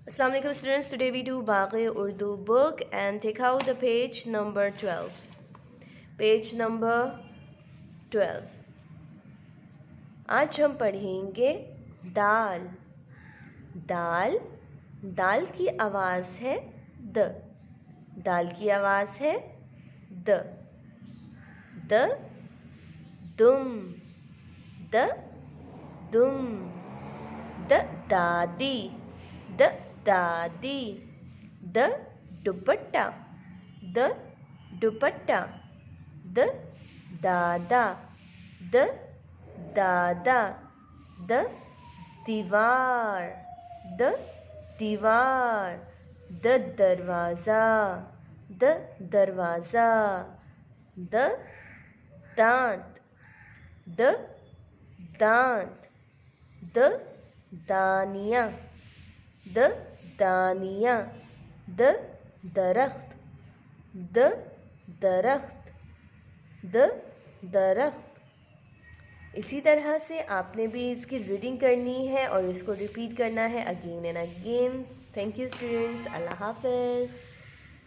Assalamu alaikum students, today we do Baghi Urdu book and take out the page number 12. Page number 12. आज हम पढ़ेंगे दाल. दाल, दाल की आवाज़ है द. दाल की आवाज़ है द. द दुम, द दुम. द दादी, द दादी. The dupatta, the dupatta. The दादा, द दादा. द दीवार, द दीवार. द दरवाज़ा, द दरवाज़ा. द दांत, द दांत. द दानिया, द दानिया. द दरख्त, द दरख्त. द दरख्त. इसी तरह से आपने भी इसकी रीडिंग करनी है और इसको रिपीट करना है again and again. Thank you students. अल्लाह हाफ़िज़.